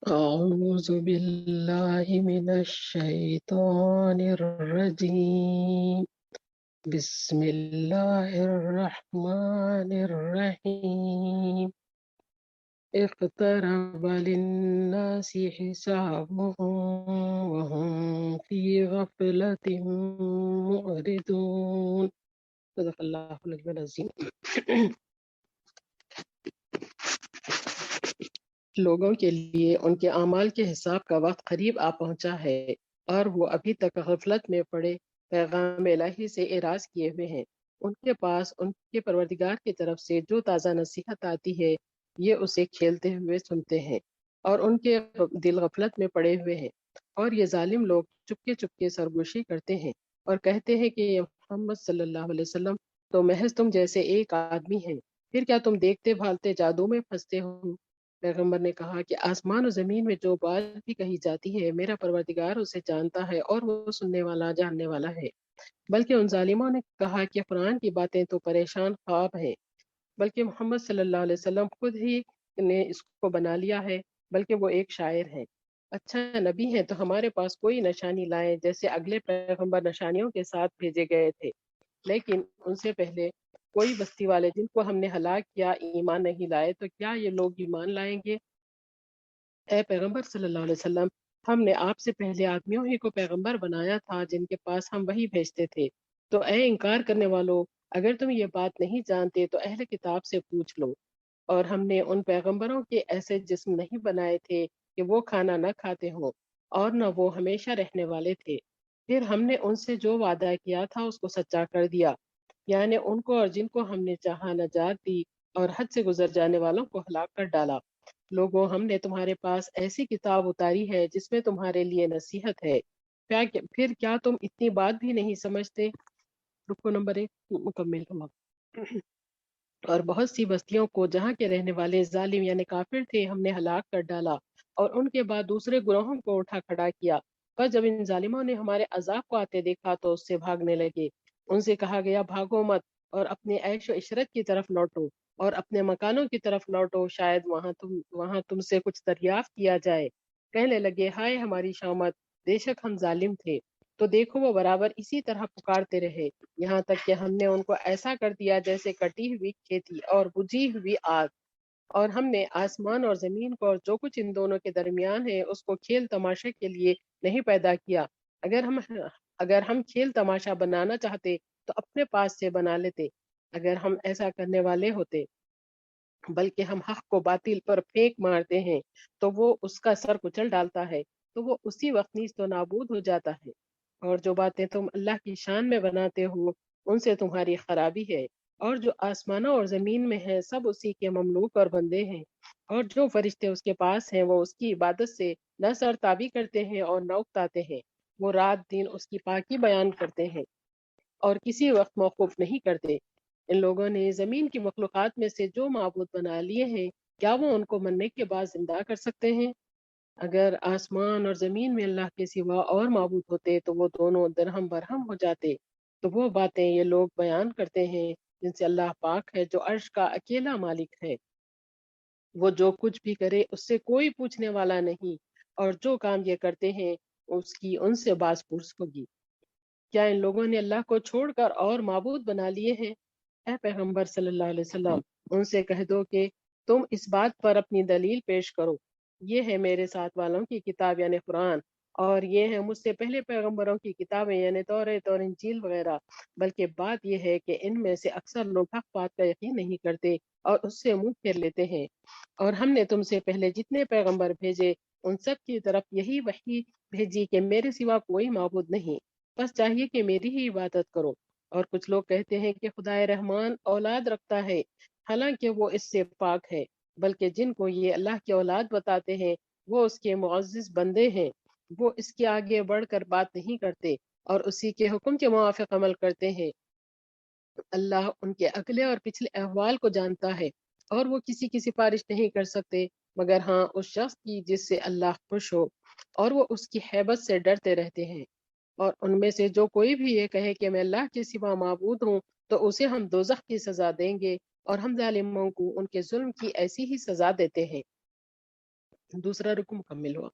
أعوذ بالله من الشيطان الرجيم بسم الله الرحمن الرحيم اقترب للناس حسابهم وهم في غفلة معرضون صدق الله العظيم. لوگوں کے لیے ان کے اعمال کے حساب کا وقت قریب آ پہنچا ہے اور وہ ابھی تک غفلت میں پڑے پیغام الہی سے اعراض کیے ہوئے ہیں۔ ان کے پاس ان کے پروردگار کی طرف سے جو تازہ نصیحت آتی ہے یہ اسے کھیلتے ہوئے سنتے ہیں اور ان کے دل غفلت میں پڑے ہوئے ہیں، اور یہ ظالم لوگ چپکے چپکے سرگوشی کرتے ہیں اور کہتے ہیں کہ یہ محمد صلی اللہ علیہ وسلم تو محض تم جیسے ایک آدمی ہیں، پھر کیا تم دیکھتے بھالتے جادو میں پھنستے ہو؟ پیغمبر نے کہا کہ آسمان و زمین میں جو بات بھی کہی جاتی ہے میرا پروردگار اسے جانتا ہے اور وہ سننے والا جاننے والا ہے۔ بلکہ ان ظالموں نے کہا کہ قرآن کی باتیں تو پریشان خواب ہیں، بلکہ محمد صلی اللہ علیہ وسلم خود ہی نے اس کو بنا لیا ہے، بلکہ وہ ایک شاعر ہے۔ اچھا نبی ہیں تو ہمارے پاس کوئی نشانی لائیں جیسے اگلے پیغمبر نشانیوں کے ساتھ بھیجے گئے تھے، لیکن ان سے پہلے کوئی بستی والے جن کو ہم نے ہلاک کیا ایمان نہیں لائے، تو کیا یہ لوگ ایمان لائیں گے؟ اے پیغمبر صلی اللہ علیہ وسلم، ہم نے آپ سے پہلے آدمیوں ہی کو پیغمبر بنایا تھا جن کے پاس ہم وہی بھیجتے تھے۔ تو اے انکار کرنے والو، اگر تم یہ بات نہیں جانتے تو اہل کتاب سے پوچھ لو، اور ہم نے ان پیغمبروں کے ایسے جسم نہیں بنائے تھے کہ وہ کھانا نہ کھاتے ہوں اور نہ وہ ہمیشہ رہنے والے تھے۔ پھر ہم نے ان سے جو وعدہ کیا تھا اس کو سچا کر دیا، یعنی ان کو اور جن کو ہم نے چاہا نجات دی، اور حد سے گزر جانے والوں کو ہلاک کر ڈالا۔ لوگوں، ہم نے تمہارے پاس ایسی کتاب اتاری ہے جس میں تمہارے لیے نصیحت ہے، پھر کیا تم اتنی بات بھی نہیں سمجھتے؟ رکو نمبر 1 مکمل ہوا۔ اور بہت سی بستیوں کو جہاں کے رہنے والے ظالم یعنی کافر تھے ہم نے ہلاک کر ڈالا، اور ان کے بعد دوسرے گروہوں کو اٹھا کھڑا کیا۔ پر جب ان ظالموں نے ہمارے عذاب کو آتے دیکھا تو اس سے بھاگنے لگے۔ ان سے کہا گیا بھاگو مت اور اپنے عیش و عشرت کی طرف لوٹو اور اپنے مکانوں کی طرف لوٹو، شاید وہاں تم سے کچھ دریافت کیا جائے۔ کہنے لگے ہائے ہماری شامت، بے شک ہم ظالم تھے۔ تو دیکھو وہ برابر اسی طرح پکارتے رہے یہاں تک کہ ہم نے ان کو ایسا کر دیا جیسے کٹی ہوئی کھیتی اور بجھی ہوئی آگ، اور ہم نے آسمان اور زمین کو اور جو کچھ ان دونوں کے درمیان ہے اس کو کھیل تماشے کے لیے نہیں پیدا کیا۔ اگر ہم کھیل تماشا بنانا چاہتے تو اپنے پاس سے بنا لیتے اگر ہم ایسا کرنے والے ہوتے، بلکہ ہم حق کو باطل پر پھینک مارتے ہیں تو وہ اس کا سر کچل ڈالتا ہے، تو وہ اسی وقت نیز تو نابود ہو جاتا ہے۔ اور جو باتیں تم اللہ کی شان میں بناتے ہو ان سے تمہاری خرابی ہے، اور جو آسمانوں اور زمین میں ہے سب اسی کے مملوک اور بندے ہیں، اور جو فرشتے اس کے پاس ہیں وہ اس کی عبادت سے نہ سر تابی کرتے ہیں اور نہ اکتاتے ہیں، وہ رات دن اس کی پاکی بیان کرتے ہیں اور کسی وقت موقوف نہیں کرتے۔ ان لوگوں نے زمین کی مخلوقات میں سے جو معبود بنا لیے ہیں، کیا وہ ان کو مرنے کے بعد زندہ کر سکتے ہیں؟ اگر آسمان اور زمین میں اللہ کے سوا اور معبود ہوتے تو وہ دونوں درہم برہم ہو جاتے۔ تو وہ باتیں یہ لوگ بیان کرتے ہیں جن سے اللہ پاک ہے جو عرش کا اکیلا مالک ہے، وہ جو کچھ بھی کرے اس سے کوئی پوچھنے والا نہیں، اور جو کام یہ کرتے ہیں اس کی ان سے باز پرس ہوگی۔ کیا ان لوگوں نے اللہ کو چھوڑ کر اور معبود بنا لیے ہیں؟ اے پیغمبر صلی اللہ علیہ وسلم، ان سے کہہ دو کہ تم اس بات پر اپنی دلیل پیش کرو، یہ ہے میرے ساتھ والوں کی کتاب یعنی قرآن، اور یہ ہے مجھ سے پہلے پیغمبروں کی کتابیں یعنی توریت اور انجیل وغیرہ، بلکہ بات یہ ہے کہ ان میں سے اکثر لوگ حق بات کا یقین نہیں کرتے اور اس سے منہ پھیر لیتے ہیں۔ اور ہم نے تم سے پہلے جتنے پیغمبر بھیجے ان سب کی طرف یہی وحی بھیجی کہ میرے سوا کوئی معبود نہیں، بس چاہیے کہ میری ہی عبادت کرو۔ اور کچھ لوگ کہتے ہیں کہ خدائے رحمان اولاد رکھتا ہے، حالانکہ وہ اس سے پاک ہے، بلکہ جن کو یہ اللہ کی اولاد بتاتے ہیں وہ اس کے معزز بندے ہیں، وہ اس کے آگے بڑھ کر بات نہیں کرتے اور اسی کے حکم کے موافق عمل کرتے ہیں۔ اللہ ان کے اگلے اور پچھلے احوال کو جانتا ہے، اور وہ کسی کی سفارش نہیں کر سکتے مگر ہاں اس شخص کی جس سے اللہ خوش ہو، اور وہ اس کی ہیبت سے ڈرتے رہتے ہیں۔ اور ان میں سے جو کوئی بھی یہ کہے کہ میں اللہ کے سوا معبود ہوں تو اسے ہم دوزخ کی سزا دیں گے، اور ہم ظالموں کو ان کے ظلم کی ایسی ہی سزا دیتے ہیں۔ دوسرا رکن مکمل ہوا۔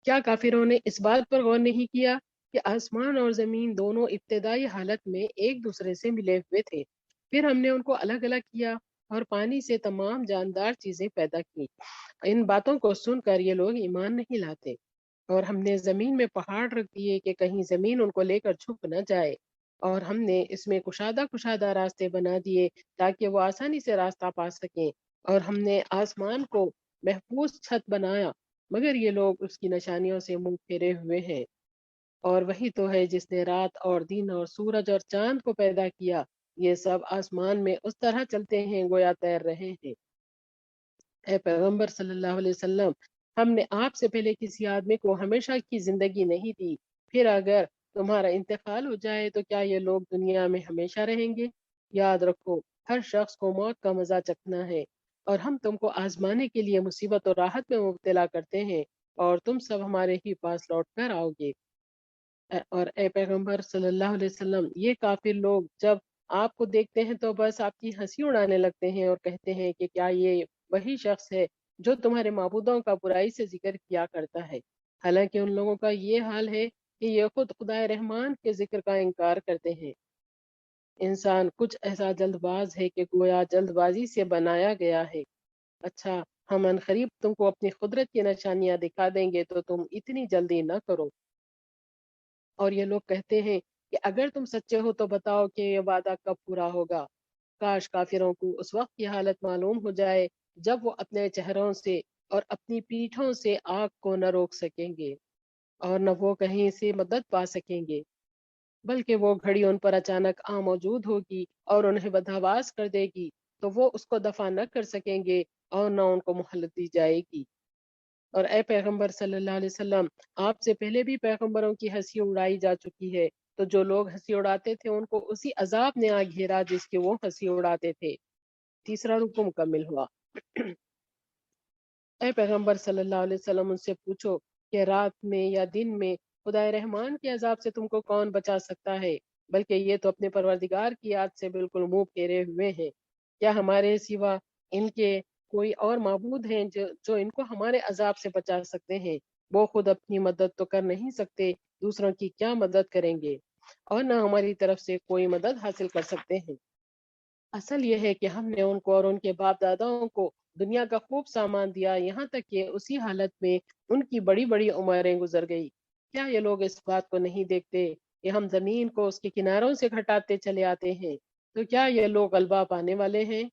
کیا کافروں نے اس بات پر غور نہیں کیا کہ آسمان اور زمین دونوں ابتدائی حالت میں ایک دوسرے سے ملے ہوئے تھے، پھر ہم نے ان کو الگ الگ کیا اور پانی سے تمام جاندار چیزیں پیدا کی۔ ان باتوں کو سن کر یہ لوگ ایمان نہیں لاتے، اور ہم نے زمین میں پہاڑ رکھ دیے کہ کہیں زمین ان کو لے کر چھپ نہ جائے، اور ہم نے اس میں کشادہ کشادہ راستے بنا دیے تاکہ وہ آسانی سے راستہ پا سکیں، اور ہم نے آسمان کو محفوظ چھت بنایا، مگر یہ لوگ اس کی نشانیوں سے منہ پھیرے ہوئے ہیں۔ اور وہی تو ہے جس نے رات اور دن اور سورج اور چاند کو پیدا کیا، یہ سب آسمان میں اس طرح چلتے ہیں گویا تیر رہے ہیں۔ اے پیغمبر صلی اللہ علیہ وسلم، ہم نے آپ سے پہلے کسی آدمی کو ہمیشہ کی زندگی نہیں دی، پھر اگر تمہارا انتقال ہو جائے تو کیا یہ لوگ دنیا میں ہمیشہ رہیں گے؟ یاد رکھو، ہر شخص کو موت کا مزہ چکھنا ہے، اور ہم تم کو آزمانے کے لیے مصیبت اور راحت میں مبتلا کرتے ہیں، اور تم سب ہمارے ہی پاس لوٹ کر آؤ گے۔ اور اے پیغمبر صلی اللہ علیہ وسلم، یہ کافر لوگ جب آپ کو دیکھتے ہیں تو بس آپ کی ہنسی اڑانے لگتے ہیں اور کہتے ہیں کہ کیا یہ وہی شخص ہے جو تمہارے معبودوں کا برائی سے ذکر کیا کرتا ہے؟ حالانکہ ان لوگوں کا یہ حال ہے کہ یہ خود خدائے رحمان کے ذکر کا انکار کرتے ہیں۔ انسان کچھ ایسا جلد باز ہے کہ گویا جلد بازی سے بنایا گیا ہے۔ اچھا، ہم ان قریب تم کو اپنی قدرت کی نشانیاں دکھا دیں گے تو تم اتنی جلدی نہ کرو۔ اور یہ لوگ کہتے ہیں کہ اگر تم سچے ہو تو بتاؤ کہ یہ وعدہ کب پورا ہوگا۔ کاش کافروں کو اس وقت کی حالت معلوم ہو جائے جب وہ اپنے چہروں سے اور اپنی پیٹھوں سے آگ کو نہ روک سکیں گے، اور نہ وہ کہیں سے مدد پا سکیں گے، بلکہ وہ گھڑی ان پر اچانک موجود ہوگی اور انہیں بدحواس کر دے گی، تو وہ اس کو دفع نہ کر سکیں گے اور نہ ان کو مہلت دی جائے گی۔ اور اے پیغمبر صلی اللہ علیہ وسلم، آپ سے پہلے بھی پیغمبروں کی ہنسی اڑائی جا چکی ہے، تو جو لوگ ہنسی اڑاتے تھے ان کو اسی عذاب نے آ گھیرا جس کی وہ ہنسی اڑاتے تھے۔ تیسرا رکو مکمل ہوا۔ اے پیغمبر صلی اللہ علیہ وسلم، ان سے پوچھو کہ رات میں یا دن میں خدائے رحمان کے عذاب سے تم کو کون بچا سکتا ہے؟ بلکہ یہ تو اپنے پروردگار کی یاد سے بالکل منہ پھیرے ہوئے ہیں۔ کیا ہمارے سوا ان کے کوئی اور معبود ہیں جو ان کو ہمارے عذاب سے بچا سکتے ہیں؟ وہ خود اپنی مدد تو کر نہیں سکتے، دوسروں کی کیا مدد کریں گے؟ اور نہ ہماری طرف سے کوئی مدد حاصل کر سکتے ہیں۔ اصل یہ ہے کہ ہم نے ان کو اور ان کے باپ داداؤں کو دنیا کا خوب سامان دیا، یہاں تک کہ اسی حالت میں ان کی بڑی بڑی عمریں گزر گئی۔ کیا یہ لوگ اس بات کو نہیں دیکھتے کہ ہم زمین کو اس کے کناروں سے گھٹاتے چلے آتے ہیں؟ تو کیا یہ لوگ غلبہ پانے والے ہیں؟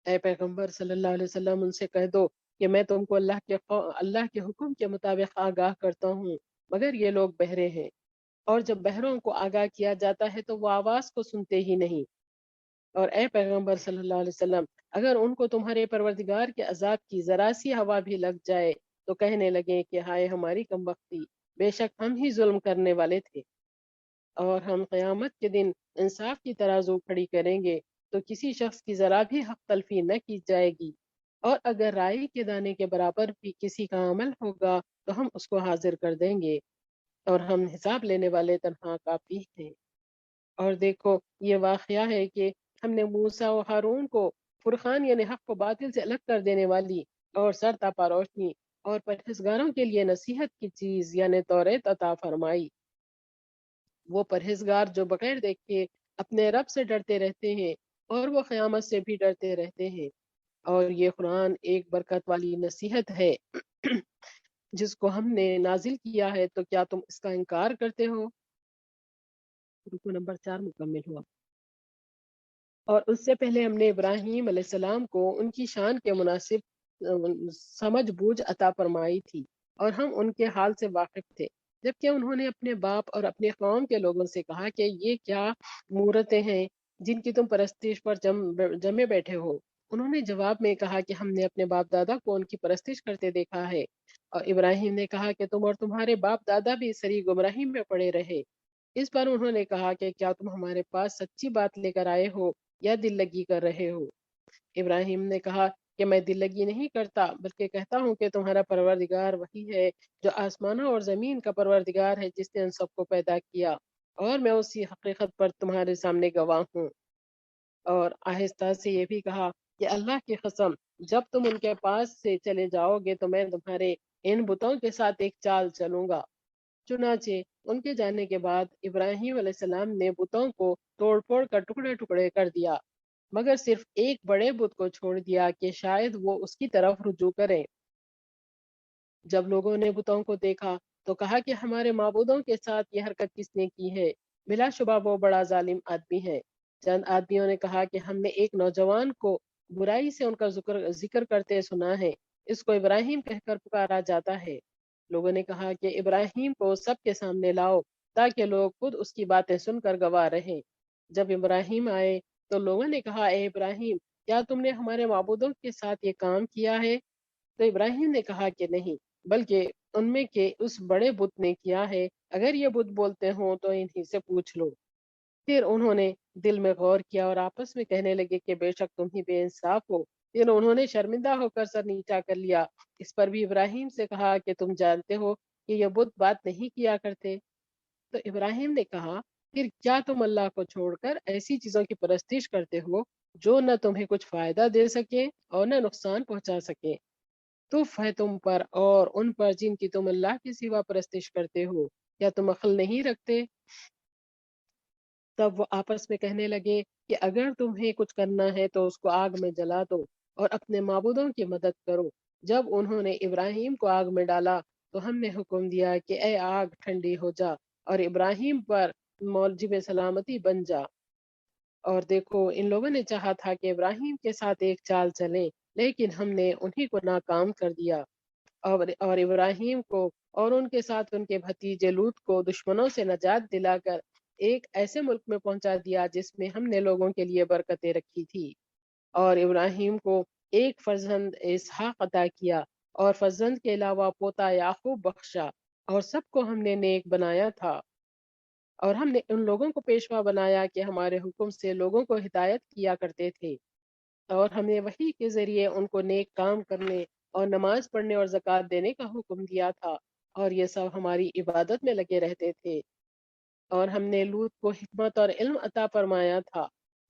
اے پیغمبر صلی اللہ علیہ وسلم، ان سے کہہ دو کہ میں تم کو اللہ کے حکم کے مطابق آگاہ کرتا ہوں، مگر یہ لوگ بہرے ہیں، اور جب بہروں کو آگاہ کیا جاتا ہے تو وہ آواز کو سنتے ہی نہیں۔ اور اے پیغمبر صلی اللہ علیہ وسلم، اگر ان کو تمہارے پروردگار کے عذاب کی ذرا سی ہوا بھی لگ جائے تو کہنے لگے کہ ہائے ہماری کم بختی، بے شک ہم ہی ظلم کرنے والے تھے، اور ہم قیامت کے دن انصاف کی ترازو کھڑی کریں گے تو کسی شخص کی ذرا بھی حق تلفی نہ کی جائے گی، اور اگر رائی کے دانے کے برابر بھی کسی کا عمل ہوگا تو ہم اس کو حاضر کر دیں گے، اور ہم حساب لینے والے تنہا کافی ہیں۔ اور دیکھو، یہ واقعہ ہے کہ ہم نے موسیٰ و ہارون کو فرقان یعنی حق کو باطل سے الگ کر دینے والی اور سر تاپا روشنی اور پرہیزگاروں کے لیے نصیحت کی چیز یعنی توریت عطا فرمائی۔ وہ پرہیزگار جو بغیر دیکھے اپنے رب سے ڈرتے رہتے ہیں اور وہ قیامت سے بھی ڈرتے رہتے ہیں، اور یہ قرآن ایک برکت والی نصیحت ہے جس کو ہم نے نازل کیا ہے، تو کیا تم اس کا انکار کرتے ہو؟ رکو نمبر 4 مکمل ہوا۔ اور اس سے پہلے ہم نے ابراہیم علیہ السلام کو ان کی شان کے مناسب سمجھ بوجھ عطا فرمائی تھی، اور ہم ان کے حال سے واقف تھے، جبکہ انہوں نے اپنے باپ اور اپنے قوم کے لوگوں سے کہا کہ یہ کیا مورتیں ہیں جن کی تم پرستش پر جمے بیٹھے ہو؟ انہوں نے جواب میں کہا کہ ہم نے اپنے باپ دادا کو ان کی پرستش کرتے دیکھا ہے۔ اور ابراہیم نے کہا کہ تم اور تمہارے باپ دادا بھی سری گمراہی میں پڑے رہے۔ اس پر انہوں نے کہا کہ کیا تم ہمارے پاس سچی بات لے کر آئے ہو یا دل لگی کر رہے ہو؟ ابراہیم نے کہا کہ میں دل لگی نہیں کرتا، بلکہ کہتا ہوں کہ تمہارا پروردگار وہی ہے جو آسمانوں اور زمین کا پروردگار ہے، جس نے ان سب کو پیدا کیا، اور میں اسی حقیقت پر تمہارے سامنے گواہ ہوں۔ اور آہستہ سے یہ بھی کہا کہ اللہ کی قسم، جب تم ان کے پاس سے چلے جاؤ گے تو میں تمہارے ان بتوں کے ساتھ ایک چال چلوں گا۔ چنانچہ ان کے جانے کے بعد ابراہیم علیہ السلام نے بتوں کو توڑ پھوڑ کر ٹکڑے ٹکڑے کر دیا، مگر صرف ایک بڑے بت کو چھوڑ دیا کہ شاید وہ اس کی طرف رجوع کرے۔ جب لوگوں نے بتوں کو دیکھا تو کہا کہ ہمارے معبودوں کے ساتھ یہ حرکت کس نے کی ہے؟ بلا شبہ وہ بڑا ظالم آدمی ہے۔ چند آدمیوں نے کہا کہ ہم نے ایک نوجوان کو برائی سے ان کا ذکر کرتے سنا ہے، اس کو ابراہیم کہہ کر پکارا جاتا ہے۔ لوگوں نے کہا کہ ابراہیم کو سب کے سامنے لاؤ تاکہ لوگ خود اس کی باتیں سن کر گواہ رہیں۔ جب ابراہیم آئے تو لوگوں نے کہا، اے ابراہیم، کیا تم نے ہمارے معبودوں کے ساتھ یہ کام کیا ہے؟ تو ابراہیم نے کہا کہ نہیں، بلکہ ان میں کے اس بڑے بت نے کیا ہے۔ اگر یہ بت بولتے ہوں تو انہی سے پوچھ لو۔ پھر انہوں نے دل میں غور کیا اور آپس میں کہنے لگے کہ بے شک تم ہی بے انصاف ہو۔ پھر انہوں نے شرمندہ ہو کر سر نیچا کر لیا۔ اس پر بھی ابراہیم سے کہا کہ تم جانتے ہو کہ یہ بت بات نہیں کیا کرتے۔ تو ابراہیم نے کہا، پھر کیا تم اللہ کو چھوڑ کر ایسی چیزوں کی پرستش کرتے ہو جو نہ تمہیں کچھ فائدہ دے سکے اور نہ نقصان پہنچا سکے؟ تف ہے تم پر اور ان پر جن کی تم اللہ کے سوا پرستش کرتے ہو، کیا تم عقل نہیں رکھتے؟ تب وہ آپس میں کہنے لگے کہ اگر تمہیں کچھ کرنا ہے تو اس کو آگ میں جلا دو اور اپنے معبودوں کی مدد کرو۔ جب انہوں نے ابراہیم کو آگ میں ڈالا تو ہم نے حکم دیا کہ اے آگ ٹھنڈی ہو جا اور ابراہیم پر موجب سلامتی بن جا۔ اور دیکھو، ان لوگوں نے چاہا تھا کہ ابراہیم کے ساتھ ایک چال چلیں، لیکن ہم نے انہی کو ناکام کر دیا، اور ابراہیم کو اور ان کے ساتھ ان کے بھتیجے لوط کو دشمنوں سے نجات دلا کر ایک ایسے ملک میں پہنچا دیا جس میں ہم نے لوگوں کے لیے برکتیں رکھی تھی۔ اور ابراہیم کو ایک فرزند اسحاق عطا کیا اور فرزند کے علاوہ پوتا یعقوب بخشا، اور سب کو ہم نے نیک بنایا تھا۔ اور ہم نے ان لوگوں کو پیشوا بنایا کہ ہمارے حکم سے لوگوں کو ہدایت کیا کرتے تھے، اور ہم نے وحی کے ذریعے ان کو نیک کام کرنے اور نماز پڑھنے اور زکوٰۃ دینے کا حکم دیا تھا، اور یہ سب ہماری عبادت میں لگے رہتے تھے۔ اور ہم نے لوط کو حکمت اور علم عطا فرمایا تھا،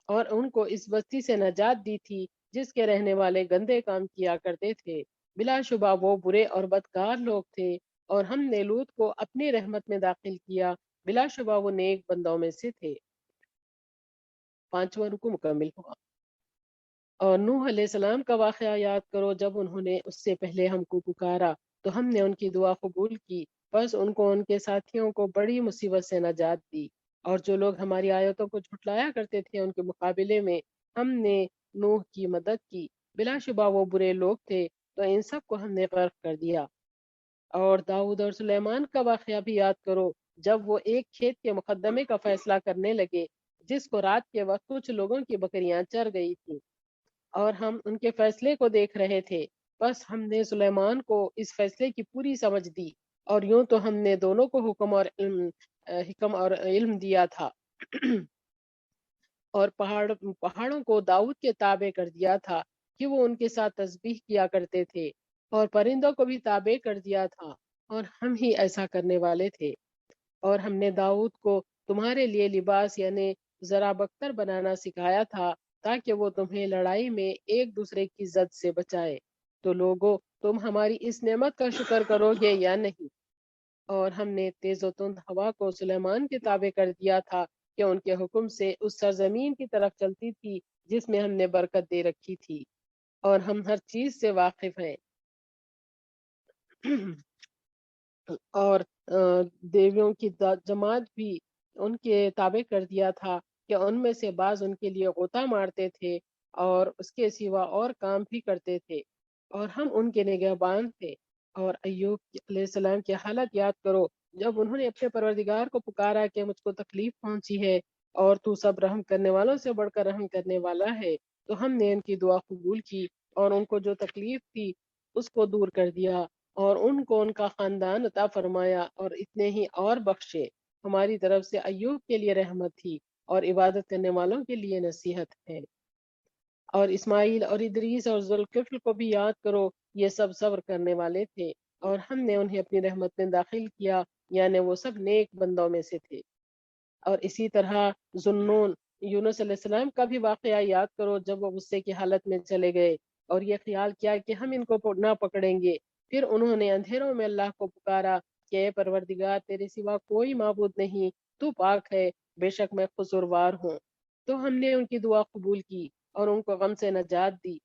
اور ان کو اس بستی سے نجات دی تھی جس کے رہنے والے گندے کام کیا کرتے تھے۔ بلا شبہ وہ برے اور بدکار لوگ تھے، اور ہم نے لوط کو اپنی رحمت میں داخل کیا، بلا شبہ وہ نیک بندوں میں سے تھے۔ 5واں رکوع مکمل ہوا۔ اور نوح علیہ السلام کا واقعہ یاد کرو، جب انہوں نے اس سے پہلے ہم کو پکارا تو ہم نے ان کی دعا قبول کی، بس ان کو ان کے ساتھیوں کو بڑی مصیبت سے نجات دی۔ اور جو لوگ ہماری آیتوں کو جھٹلایا کرتے تھے ان کے مقابلے میں ہم نے نوح کی مدد کی، بلا شبہ وہ برے لوگ تھے، تو ان سب کو ہم نے غرق کر دیا۔ اور داؤد اور سلیمان کا واقعہ بھی یاد کرو، جب وہ ایک کھیت کے مقدمے کا فیصلہ کرنے لگے جس کو رات کے وقت کچھ لوگوں کی بکریاں چر گئی تھیں، اور ہم ان کے فیصلے کو دیکھ رہے تھے، بس ہم نے سلیمان کو اس فیصلے کی پوری سمجھ دی، اور یوں تو ہم نے دونوں کو حکم اور علم دیا تھا اور پہاڑوں کو داؤد کے تابع کر دیا تھا کہ وہ ان کے ساتھ تسبیح کیا کرتے تھے، اور پرندوں کو بھی تابع کر دیا تھا، اور ہم ہی ایسا کرنے والے تھے۔ اور ہم نے داؤد کو تمہارے لیے لباس یعنی ذرا بختر بنانا سکھایا تھا تاکہ وہ تمہیں لڑائی میں ایک دوسرے کی زد سے بچائے۔ تو لوگو، تم ہماری اس نعمت کا شکر کرو گے یا نہیں؟ اور ہم نے تیز و تند ہوا کو سلیمان کے تابع کر دیا تھا کہ ان کے حکم سے اس سرزمین کی طرف چلتی تھی جس میں ہم نے برکت دے رکھی تھی، اور ہم ہر چیز سے واقف ہیں۔ اور دیویوں کی جماعت بھی ان کے تابع کر دیا تھا کہ ان میں سے بعض ان کے لیے غوطہ مارتے تھے اور اس کے سوا اور کام بھی کرتے تھے، اور ہم ان کے نگہبان تھے۔ اور ایوب علیہ السلام کی حالت یاد کرو، جب انہوں نے اپنے پروردگار کو پکارا کہ مجھ کو تکلیف پہنچی ہے اور تو سب رحم کرنے والوں سے بڑھ کر رحم کرنے والا ہے، تو ہم نے ان کی دعا قبول کی اور ان کو جو تکلیف تھی اس کو دور کر دیا، اور ان کو ان کا خاندان عطا فرمایا، اور اتنے ہی اور بخشے۔ ہماری طرف سے ایوب کے لیے رحمت تھی اور عبادت کرنے والوں کے لیے نصیحت ہے۔ اور اسماعیل اور ادریس اور ذوالکفل کو بھی یاد کرو، یہ سب صبر کرنے والے تھے، اور ہم نے انہیں اپنی رحمت میں داخل کیا، یعنی وہ سب نیک بندوں میں سے تھے۔ اور اسی طرح ذوالنون یونس علیہ السلام کا بھی واقعہ یاد کرو، جب وہ غصے کی حالت میں چلے گئے اور یہ خیال کیا کہ ہم ان کو نہ پکڑیں گے۔ پھر انہوں نے اندھیروں میں اللہ کو پکارا کہ اے پروردگار، تیرے سوا کوئی معبود نہیں، تو پاک ہے، بے شک میں قصوروار ہوں۔ تو ہم نے ان کی دعا قبول کی اور ان کو غم سے نجات دی۔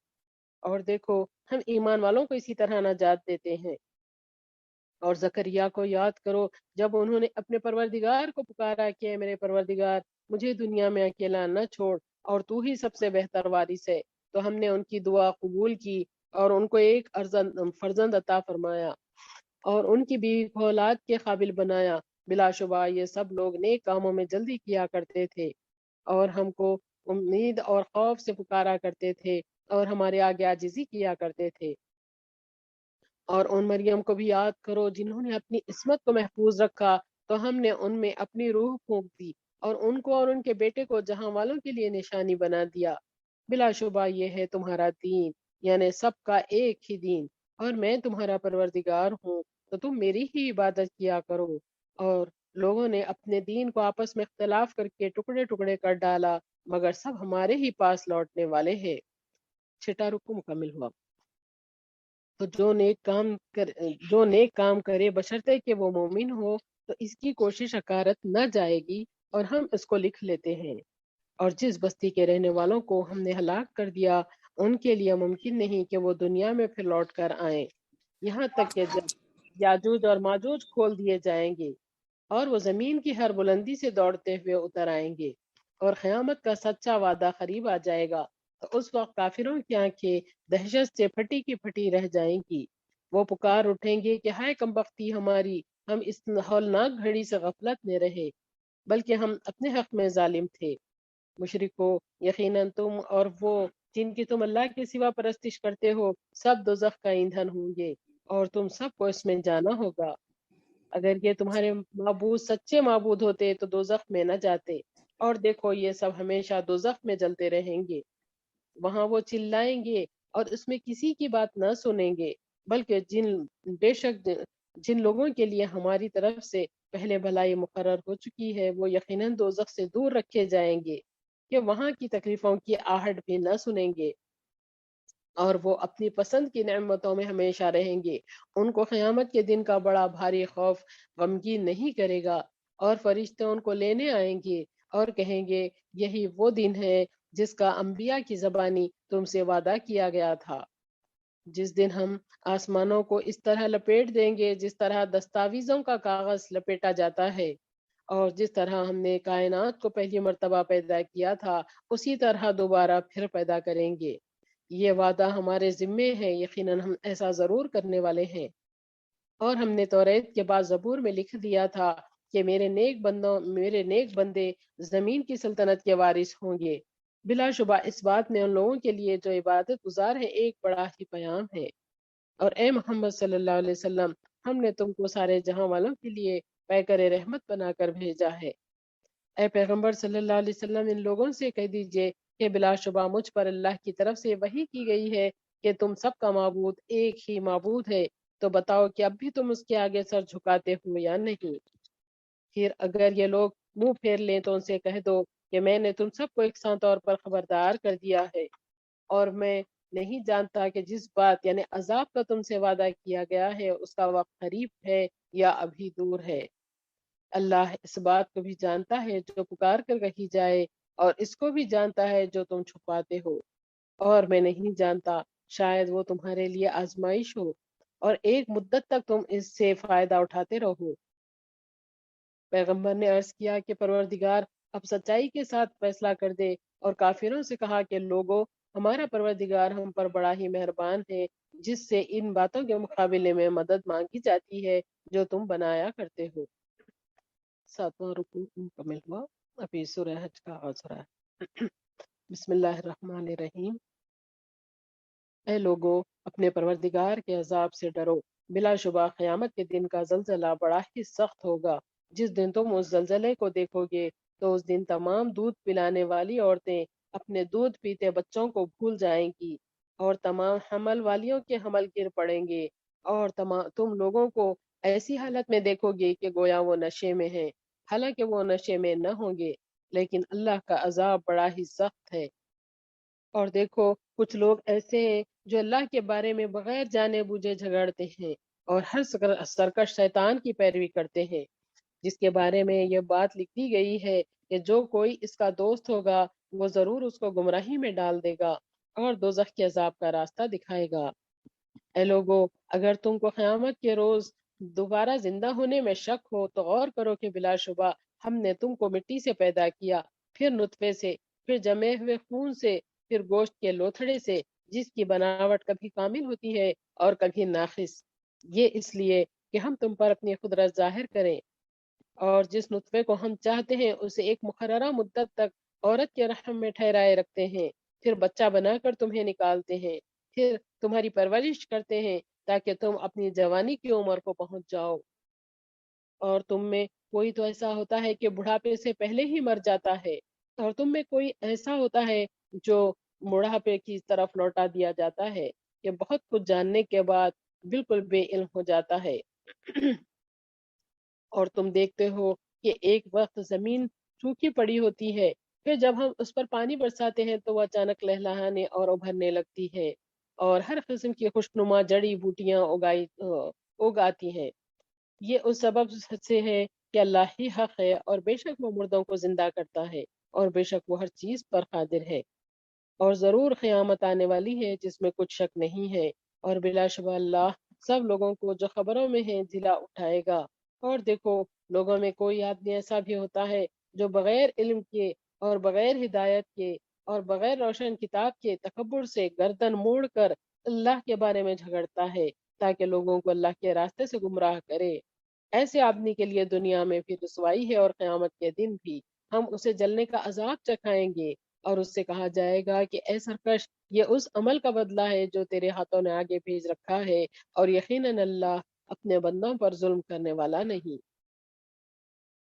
اور دیکھو، ہم ایمان والوں کو اسی طرح نجات دیتے ہیں۔ اور زکریا کو یاد کرو، جب انہوں نے اپنے پروردگار کو پکارا کہ اے میرے پروردگار، مجھے دنیا میں اکیلا نہ چھوڑ، اور تو ہی سب سے بہتر وارث ہے، تو ہم نے ان کی دعا قبول کی اور ان کو ایک فرزند عطا فرمایا اور ان کی بیوی کو اولاد کے قابل بنایا۔ بلا شبہ یہ سب لوگ نیک کاموں میں جلدی کیا کرتے تھے اور ہم کو امید اور خوف سے پکارا کرتے تھے اور ہمارے آگے عاجزی کیا کرتے تھے۔ اور ان مریم کو بھی یاد کرو جنہوں نے اپنی عصمت کو محفوظ رکھا، تو ہم نے ان میں اپنی روح پھونک دی اور ان کو اور ان کے بیٹے کو جہاں والوں کے لیے نشانی بنا دیا۔ بلا شبہ یہ ہے تمہارا دین، یعنی سب کا ایک ہی دین، اور میں تمہارا پروردگار ہوں، تو تم میری ہی عبادت کیا کرو۔ اور لوگوں نے اپنے دین کو آپس میں اختلاف کر کے ٹکڑے ٹکڑے کر ڈالا، مگر سب ہمارے ہی پاس لوٹنے والے ہیں۔ چھٹا رکو مکمل ہوا۔ تو جو نیک کام کرے بشرطے کہ وہ مومن ہو، تو اس کی کوشش حقارت نہ جائے گی اور ہم اس کو لکھ لیتے ہیں۔ اور جس بستی کے رہنے والوں کو ہم نے ہلاک کر دیا، ان کے لیے ممکن نہیں کہ وہ دنیا میں پھر لوٹ کر آئیں، یہاں تک کہ جب یاجوج اور ماجوج کھول دیے جائیں گے اور وہ زمین کی ہر بلندی سے دوڑتے ہوئے اتر آئیں گے، اور قیامت کا سچا وعدہ قریب آ جائے گا، تو اس وقت کافروں کی آنکھیں دہشت سے پھٹی کی پھٹی رہ جائیں گی۔ وہ پکار اٹھیں گے کہ ہائے کم بختی ہماری، ہم اس ہولناک گھڑی سے غفلت میں رہے، بلکہ ہم اپنے حق میں ظالم تھے۔ مشرکو، یقیناً تم اور وہ جن کی تم اللہ کے سوا پرستش کرتے ہو سب دوزخ کا ایندھن ہوں گے، اور تم سب کو اس میں جانا ہوگا۔ اگر یہ تمہارے معبود سچے معبود ہوتے تو دوزخ میں نہ جاتے، اور دیکھو یہ سب ہمیشہ دوزخ میں جلتے رہیں گے۔ وہاں وہ چلائیں گے اور اس میں کسی کی بات نہ سنیں گے، بلکہ بے شک جن لوگوں کے لیے ہماری طرف سے پہلے بھلائی مقرر ہو چکی ہے، وہ یقیناً دوزخ سے دور رکھے جائیں گے کہ وہاں کی تکلیفوں کی آہٹ بھی نہ سنیں گے، اور وہ اپنی پسند کی نعمتوں میں ہمیشہ رہیں گے۔ ان کو قیامت کے دن کا بڑا بھاری خوف غمگین نہیں کرے گا، اور فرشتے ان کو لینے آئیں گے اور کہیں گے یہی وہ دن ہے جس کا انبیاء کی زبانی تم سے وعدہ کیا گیا تھا، جس دن ہم آسمانوں کو اس طرح لپیٹ دیں گے جس طرح دستاویزوں کا کاغذ لپیٹا جاتا ہے، اور جس طرح ہم نے کائنات کو پہلی مرتبہ پیدا کیا تھا اسی طرح دوبارہ پھر پیدا کریں گے۔ یہ وعدہ ہمارے ذمے ہے، یقیناً ہم ایسا ضرور کرنے والے ہیں۔ اور ہم نے توریت کے بعد زبور میں لکھ دیا تھا کہ میرے نیک بندے زمین کی سلطنت کے وارث ہوں گے۔ بلا شبہ اس بات میں ان لوگوں کے لیے جو عبادت گزار ہے ایک بڑا ہی پیام ہے۔ اور اے محمد صلی اللہ علیہ وسلم، ہم نے تم کو سارے جہاں والوں کے لیے پیکر رحمت بنا کر بھیجا ہے۔ اے پیغمبر صلی اللہ علیہ وسلم، ان لوگوں سے کہہ دیجئے کہ بلا شبہ مجھ پر اللہ کی طرف سے وحی کی گئی ہے کہ تم سب کا معبود ایک ہی معبود ہے، تو بتاؤ کہ اب بھی تم اس کے آگے سر جھکاتے ہو یا نہیں؟ پھر اگر یہ لوگ منہ پھیر لیں تو ان سے کہہ دو کہ میں نے تم سب کو یکساں طور پر خبردار کر دیا ہے، اور میں نہیں جانتا کہ جس بات یعنی عذاب کا تم سے وعدہ کیا گیا ہے اس کا وقت قریب ہے یا ابھی دور ہے۔ اللہ اس بات کو بھی جانتا ہے جو پکار کر کہی جائے، اور اس کو بھی جانتا ہے جو تم چھپاتے ہو، اور میں نہیں جانتا، شاید وہ تمہارے لیے آزمائش ہو اور ایک مدت تک تم اس سے فائدہ اٹھاتے رہو۔ پیغمبر نے عرض کیا کہ پروردگار اب سچائی کے ساتھ فیصلہ کر دے، اور کافروں سے کہا کہ لوگو، ہمارا پروردگار ہم پر بڑا ہی مہربان ہے، جس سے ان باتوں کے مقابلے میں مدد مانگی جاتی ہے جو تم بنایا کرتے ہو۔ 7واں رکوع مکمل ہوا۔ ابھی سورہ حج کا آغاز ہو رہا ہے۔ بسم اللہ الرحمن الرحیم۔ اے لوگو، اپنے پروردگار کے عذاب سے ڈرو، بلا شبہ قیامت کے دن کا زلزلہ بڑا ہی سخت ہوگا۔ جس دن تم اس زلزلے کو دیکھو گے تو اس دن تمام دودھ پلانے والی عورتیں اپنے دودھ پیتے بچوں کو بھول جائیں گی، اور تمام حمل والیوں کے حمل گر پڑیں گے، اور تم لوگوں کو ایسی حالت میں دیکھو گے کہ گویا وہ نشے میں ہیں، حالانکہ وہ نشے میں نہ ہوں گے، لیکن اللہ کا عذاب بڑا ہی سخت ہے۔ اور دیکھو کچھ لوگ ایسے ہیں جو اللہ کے بارے میں بغیر جانے بوجھے جھگڑتے ہیں اور ہر سرکش شیطان کی پیروی کرتے ہیں، جس کے بارے میں یہ بات لکھی گئی ہے کہ جو کوئی اس کا دوست ہوگا وہ ضرور اس کو گمراہی میں ڈال دے گا اور دوزخ کے عذاب کا راستہ دکھائے گا۔ اے لوگو، اگر تم کو قیامت کے روز دوبارہ زندہ ہونے میں شک ہو تو غور کرو کہ بلا شبہ ہم نے تم کو مٹی سے پیدا کیا، پھر نطفے سے، پھر جمے ہوئے خون سے، پھر گوشت کے لوتھڑے سے، جس کی بناوٹ کبھی کامل ہوتی ہے اور کبھی ناقص، یہ اس لیے کہ ہم تم پر اپنی قدرت ظاہر کریں، اور جس نطفے کو ہم چاہتے ہیں اسے ایک مقررہ مدت تک عورت کے رحم میں ٹھہرائے رکھتے ہیں، پھر بچہ بنا کر تمہیں نکالتے ہیں، پھر تمہاری پرورش کرتے ہیں تاکہ تم اپنی جوانی کی عمر کو پہنچ جاؤ، اور تم میں کوئی تو ایسا ہوتا ہے کہ بڑھاپے سے پہلے ہی مر جاتا ہے، اور تم میں کوئی ایسا ہوتا ہے جو بڑھاپے کی طرف لوٹا دیا جاتا ہے کہ بہت کچھ جاننے کے بعد بالکل بے علم ہو جاتا ہے۔ اور تم دیکھتے ہو کہ ایک وقت زمین سوکھی پڑی ہوتی ہے، پھر جب ہم اس پر پانی برساتے ہیں تو وہ اچانک لہلہانے اور ابھرنے لگتی ہے اور ہر قسم کی خوشنما جڑی بوٹیاں اگاتی ہیں۔ یہ اس سبب سے ہے کہ اللہ ہی حق ہے، اور بے شک وہ مردوں کو زندہ کرتا ہے، اور بے شک وہ ہر چیز پر قادر ہے، اور ضرور قیامت آنے والی ہے جس میں کچھ شک نہیں ہے، اور بلا شبہ اللہ سب لوگوں کو جو خبروں میں ہے جلا اٹھائے گا۔ اور دیکھو لوگوں میں کوئی آدمی ایسا بھی ہوتا ہے جو بغیر علم کے اور بغیر ہدایت کے اور بغیر روشن کتاب کے تکبر سے گردن موڑ کر اللہ کے بارے میں جھگڑتا ہے تاکہ لوگوں کو اللہ کے راستے سے گمراہ کرے۔ ایسے آدمی کے لیے دنیا میں بھی رسوائی ہے اور قیامت کے دن بھی ہم اسے جلنے کا عذاب چکھائیں گے، اور اس سے کہا جائے گا کہ اے سرکش، یہ اس عمل کا بدلہ ہے جو تیرے ہاتھوں نے آگے بھیج رکھا ہے، اور یقیناً اللہ اپنے بندوں پر ظلم کرنے والا نہیں۔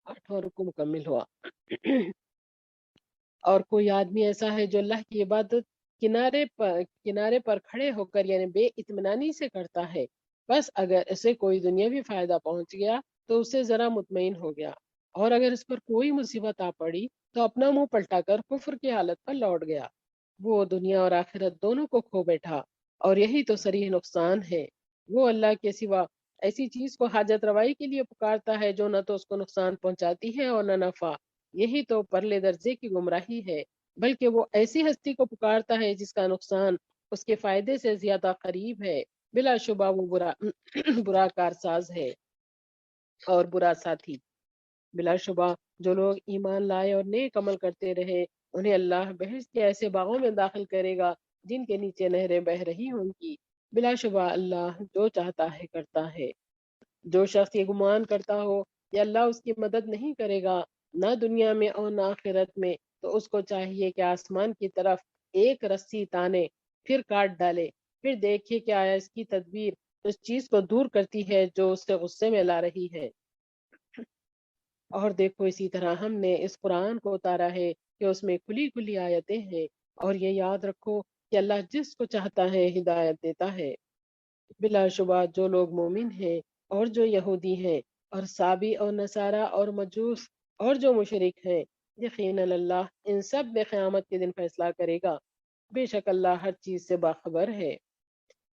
8واں رکو مکمل ہوا۔ اور کوئی آدمی ایسا ہے جو اللہ کی عبادت کنارے پر کھڑے ہو کر یعنی بے اطمینانی سے کرتا ہے، بس اگر اسے کوئی دنیاوی فائدہ پہنچ گیا تو اسے ذرا مطمئن ہو گیا، اور اگر اس پر کوئی مصیبت آ پڑی تو اپنا منہ پلٹا کر کفر کی حالت پر لوٹ گیا، وہ دنیا اور آخرت دونوں کو کھو بیٹھا، اور یہی تو صریح نقصان ہے۔ وہ اللہ کے سوا ایسی چیز کو حاجت روائی کے لیے پکارتا ہے جو نہ تو اس کو نقصان پہنچاتی ہے اور نہ نفع، یہی تو پرلے درجے کی گمراہی ہے، بلکہ وہ ایسی ہستی کو پکارتا ہے جس کا نقصان اس کے فائدے سے زیادہ قریب ہے، بلا شبہ وہ برا کارساز ہے اور برا ساتھی۔ بلا شبہ جو لوگ ایمان لائے اور نیک عمل کرتے رہے انہیں اللہ بہشت کے ایسے باغوں میں داخل کرے گا جن کے نیچے نہریں بہہ رہی ہوں گی۔ بلا شبہ اللہ جو چاہتا ہے کرتا ہے۔ جو شخص یہ گمان کرتا ہو کہ اللہ اس کی مدد نہیں کرے گا نہ دنیا میں اور نہ آخرت میں، تو اس کو چاہیے کہ آسمان کی طرف ایک رسی تانے، پھر کاٹ ڈالے، پھر دیکھے کہ آیا اس کی تدبیر اس چیز کو دور کرتی ہے جو اس سے غصے میں لا رہی ہے۔ اور دیکھو اسی طرح ہم نے اس قرآن کو اتارا ہے کہ اس میں کھلی کھلی آیتیں ہیں، اور یہ یاد رکھو کہ اللہ جس کو چاہتا ہے ہدایت دیتا ہے۔ بلا شبہ جو لوگ مومن ہیں اور جو یہودی ہیں اور سابی اور نصارہ اور مجوس اور جو مشرک ہیں، یقیناً اللہ ان سب میں قیامت کے دن فیصلہ کرے گا، بے شک اللہ ہر چیز سے باخبر ہے۔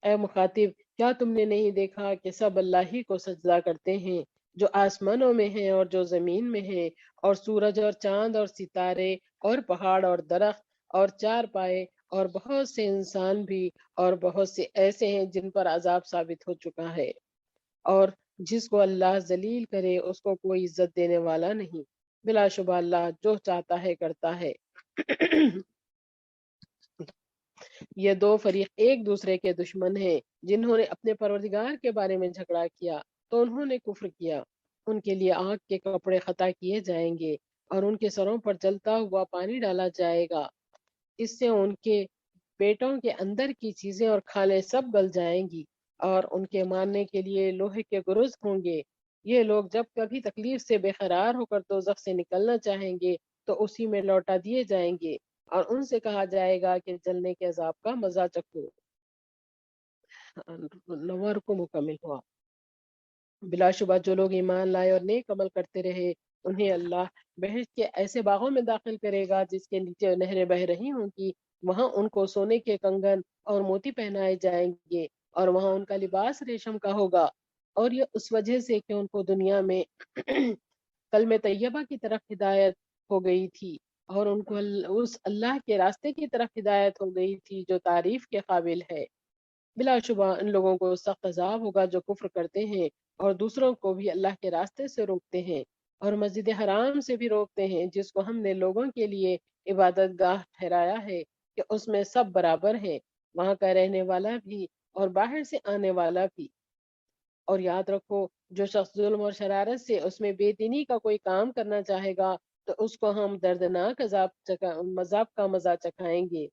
اے مخاطب، کیا تم نے نہیں دیکھا کہ سب اللہ ہی کو سجدہ کرتے ہیں، جو آسمانوں میں ہیں اور جو زمین میں ہیں، اور سورج اور چاند اور ستارے اور پہاڑ اور درخت اور چار پائے اور بہت سے انسان بھی، اور بہت سے ایسے ہیں جن پر عذاب ثابت ہو چکا ہے، اور جس کو اللہ ذلیل کرے اس کو کوئی عزت دینے والا نہیں، بلا شبہ اللہ جو چاہتا ہے کرتا ہے۔ یہ دو فریق ایک دوسرے کے دشمن ہیں، جنہوں نے اپنے پروردگار کے بارے میں جھگڑا کیا تو انہوں نے کفر کیا، ان کے لیے آگ کے کپڑے خطا کیے جائیں گے اور ان کے سروں پر جلتا ہوا پانی ڈالا جائے گا، اس سے ان کے پیٹوں کے اندر کی چیزیں اور کھالیں سب گل جائیں گی، اور ان کے مارنے کے لیے لوہے کے گرز ہوں گے۔ یہ لوگ جب کبھی تکلیف سے بے قرار ہو کر دوزخ سے نکلنا چاہیں گے تو اسی میں لوٹا دیے جائیں گے، اور ان سے کہا جائے گا کہ جلنے کے عذاب کا مزہ چکھو۔ 9واں رکوع مکمل ہوا۔ بلا شبہ جو لوگ ایمان لائے اور نیک عمل کرتے رہے انہیں اللہ بہشت کے ایسے باغوں میں داخل کرے گا جس کے نیچے نہریں بہہ رہی ہوں گی، وہاں ان کو سونے کے کنگن اور موتی پہنائے جائیں گے، اور وہاں ان کا لباس ریشم کا ہوگا، اور یہ اس وجہ سے کہ ان کو دنیا میں کلمہ طیبہ کی طرف ہدایت ہو گئی تھی، اور ان کو اس اللہ کے راستے کی طرف ہدایت ہو گئی تھی جو تعریف کے قابل ہے۔ بلا شبہ ان لوگوں کو سخت عذاب ہوگا جو کفر کرتے ہیں اور دوسروں کو بھی اللہ کے راستے سے روکتے ہیں، اور مسجد حرام سے بھی روکتے ہیں جس کو ہم نے لوگوں کے لیے عبادت گاہ ٹھہرایا ہے کہ اس میں سب برابر ہیں، وہاں کا رہنے والا بھی اور باہر سے آنے والا بھی۔ اور یاد رکھو، جو شخص ظلم اور شرارت سے اس میں بے دینی کا کوئی کام کرنا چاہے گا تو اس کو ہم دردناک مذاب کا مزہ چکھائیں گے۔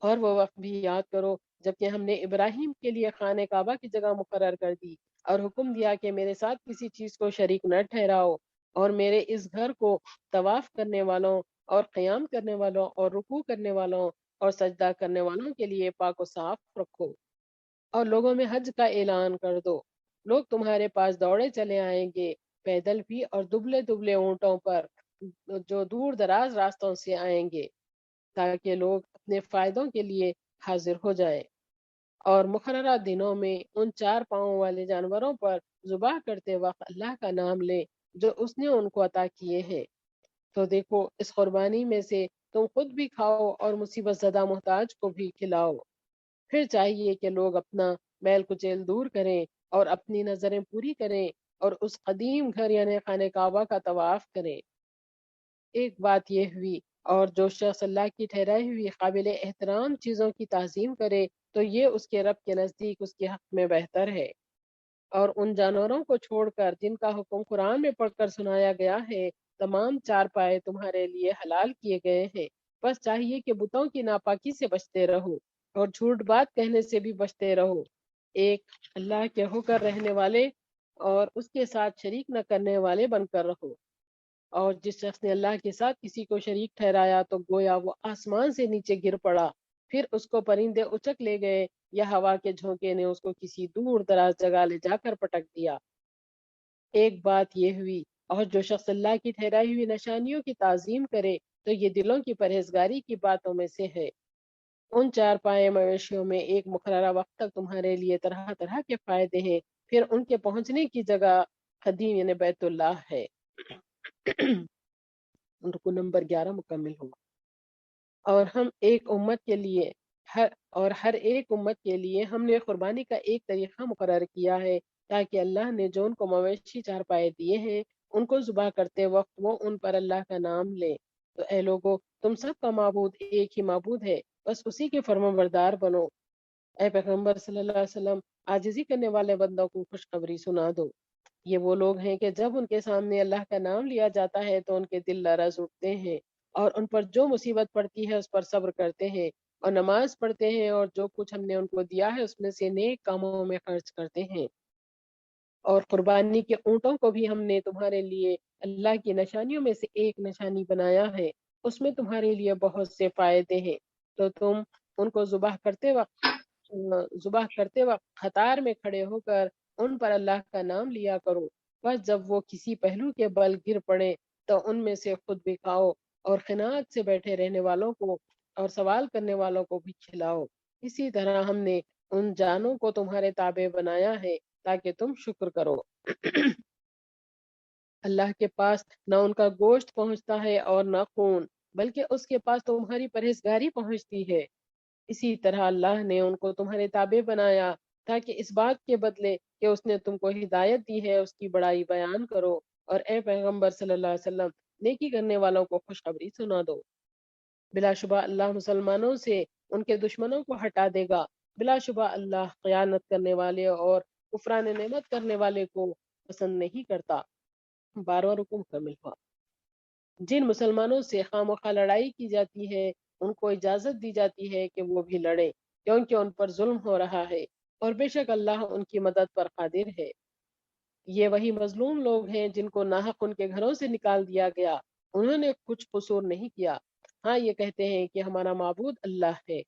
اور وہ وقت بھی یاد کرو جبکہ ہم نے ابراہیم کے لیے خانہ کعبہ کی جگہ مقرر کر دی اور حکم دیا کہ میرے ساتھ کسی چیز کو شریک نہ ٹھہراؤ، اور میرے اس گھر کو طواف کرنے والوں اور قیام کرنے والوں اور رکوع کرنے والوں اور سجدہ کرنے والوں کے لیے پاک و صاف رکھو، اور لوگوں میں حج کا اعلان کر دو۔ لوگ تمہارے پاس دوڑے چلے آئیں گے، پیدل بھی اور دبلے دبلے اونٹوں پر، جو دور دراز راستوں سے آئیں گے، تاکہ لوگ اپنے فائدوں کے لیے حاضر ہو جائیں، اور مقررہ دنوں میں ان چار پاؤں والے جانوروں پر ذبح کرتے وقت اللہ کا نام لیں جو اس نے ان کو عطا کیے ہیں۔ تو دیکھو، اس قربانی میں سے تم خود بھی کھاؤ اور مصیبت زدہ محتاج کو بھی کھلاؤ۔ پھر چاہیے کہ لوگ اپنا میل کچیل دور کریں اور اپنی نظریں پوری کریں اور اس قدیم گھر یعنی خانہ کعبہ کا طواف کریں۔ ایک بات یہ ہوئی، اور جو شخص اللہ کی ٹھہرائی ہوئی قابل احترام چیزوں کی تعظیم کرے تو یہ اس کے رب کے نزدیک اس کے حق میں بہتر ہے۔ اور ان جانوروں کو چھوڑ کر جن کا حکم قرآن میں پڑھ کر سنایا گیا ہے، تمام چار پائے تمہارے لیے حلال کیے گئے ہیں، بس چاہیے کہ بتوں کی ناپاکی سے بچتے رہو اور جھوٹ بات کہنے سے بھی بچتے رہو، ایک اللہ کے ہو کر رہنے والے اور اس کے ساتھ شریک نہ کرنے والے بن کر رہو۔ اور جس شخص نے اللہ کے ساتھ کسی کو شریک ٹھہرایا تو گویا وہ آسمان سے نیچے گر پڑا، پھر اس کو پرندے اچک لے گئے یا ہوا کے جھونکے نے اس کو کسی دور دراز جگہ لے جا کر پٹک دیا۔ ایک بات یہ ہوئی، اور جو شخص اللہ کی ٹھہرائی ہوئی نشانیوں کی تعظیم کرے تو یہ دلوں کی پرہیزگاری کی باتوں میں سے ہے۔ ان چار پائے مویشیوں میں ایک مقررہ وقت تک تمہارے لیے طرح طرح کے فائدے ہیں، پھر ان کے پہنچنے کی جگہ قدیم یعنی بیت اللہ ہے۔ رکو نمبر 11 مکمل ہوا۔ اور ہم ایک امت کے لیے ہر ایک امت کے لیے ہم نے قربانی کا ایک طریقہ مقرر کیا ہے، تاکہ اللہ نے جو ان کو مویشی چار پائے دیے ہیں ان کو ذبح کرتے وقت وہ ان پر اللہ کا نام لیں۔ تو اے لوگو، تم سب کا معبود ایک ہی معبود ہے، بس اسی کے فرمان بردار بنو۔ اے پیغمبر صلی اللہ علیہ وسلم، عاجزی کرنے والے بندوں کو خوشخبری سنا دو۔ یہ وہ لوگ ہیں کہ جب ان کے سامنے اللہ کا نام لیا جاتا ہے تو ان کے دل لرز اٹھتے ہیں، اور ان پر جو مصیبت پڑتی ہے اس پر صبر کرتے ہیں اور نماز پڑھتے ہیں، اور جو کچھ ہم نے ان کو دیا ہے اس میں سے نیک کاموں میں خرچ کرتے ہیں۔ اور قربانی کے اونٹوں کو بھی ہم نے تمہارے لیے اللہ کی نشانیوں میں سے ایک نشانی بنایا ہے، اس میں تمہارے لیے بہت سے فائدے ہیں، تو تم ان کو ذبح کرتے وقت قطار میں کھڑے ہو کر ان پر اللہ کا نام لیا کرو، بس جب وہ کسی پہلو کے بل گر پڑے تو ان میں سے خود بھی کھاؤ، اور قناعت سے بیٹھے رہنے والوں کو اور سوال کرنے والوں کو بھی کھلاؤ۔ اسی طرح ہم نے ان جانوں کو تمہارے تابع بنایا ہے تاکہ تم شکر کرو۔ اللہ کے پاس نہ ان کا گوشت پہنچتا ہے اور نہ خون، بلکہ اس کے پاس تمہاری پرہیزگاری پہنچتی ہے۔ اسی طرح اللہ نے ان کو تمہارے تابع بنایا تاکہ اس بات کے بدلے کہ اس نے تم کو ہدایت دی ہے اس کی بڑائی بیان کرو، اور اے پیغمبر صلی اللہ علیہ وسلم، نیکی کرنے والوں کو خوشخبری سنا دو۔ بلا شبہ اللہ مسلمانوں سے ان کے دشمنوں کو ہٹا دے گا، بلا شبہ اللہ خیانت کرنے والے اور کفران نعمت کرنے والے کو پسند نہیں کرتا۔ 12واں رکو مکمل ہوا۔ جن مسلمانوں سے خواہ لڑائی کی جاتی ہے ان کو اجازت دی جاتی ہے کہ وہ بھی لڑیں، کیونکہ ان پر ظلم ہو رہا ہے، اور بے شک اللہ ان کی مدد پر قادر ہے۔ یہ وہی مظلوم لوگ ہیں جن کو ناحق ان کے گھروں سے نکال دیا گیا، انہوں نے کچھ قصور نہیں کیا، ہاں یہ کہتے ہیں کہ ہمارا معبود اللہ ہے۔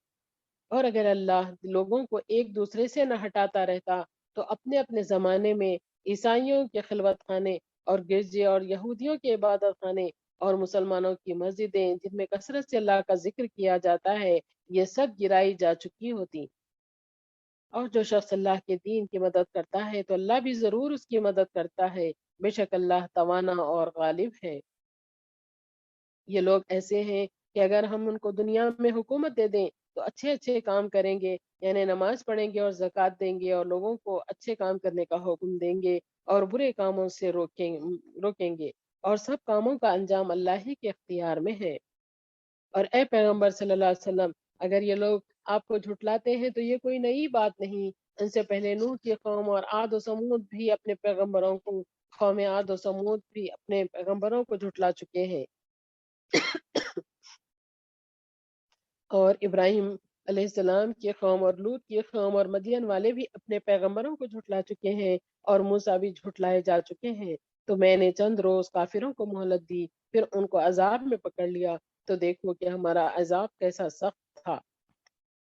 اور اگر اللہ لوگوں کو ایک دوسرے سے نہ ہٹاتا رہتا تو اپنے اپنے زمانے میں عیسائیوں کے خلوت خانے اور گرجے اور یہودیوں کے عبادت خانے اور مسلمانوں کی مسجدیں جن میں کثرت سے اللہ کا ذکر کیا جاتا ہے یہ سب گرائی جا چکی ہوتی۔ اور جو شخص اللہ کے دین کی مدد کرتا ہے تو اللہ بھی ضرور اس کی مدد کرتا ہے، بے شک اللہ توانا اور غالب ہے۔ یہ لوگ ایسے ہیں کہ اگر ہم ان کو دنیا میں حکومت دے دیں تو اچھے اچھے کام کریں گے، یعنی نماز پڑھیں گے اور زکوٰۃ دیں گے اور لوگوں کو اچھے کام کرنے کا حکم دیں گے اور برے کاموں سے روکیں گے، اور سب کاموں کا انجام اللہ ہی کے اختیار میں ہے۔ اور اے پیغمبر صلی اللہ علیہ وسلم، اگر یہ لوگ آپ کو جھٹلاتے ہیں تو یہ کوئی نئی بات نہیں، ان سے پہلے نوح کی قوم اور عاد و سمود بھی اپنے پیغمبروں کو قوم عاد و سمود بھی اپنے پیغمبروں کو جھٹلا چکے ہیں، اور ابراہیم علیہ السلام کی قوم اور لوط کی قوم اور مدین والے بھی اپنے پیغمبروں کو جھٹلا چکے ہیں، اور موسیٰ بھی جھٹلائے جا چکے ہیں۔ تو میں نے چند روز کافروں کو مہلت دی، پھر ان کو عذاب میں پکڑ لیا، تو دیکھو کہ ہمارا عذاب کیسا سخت تھا۔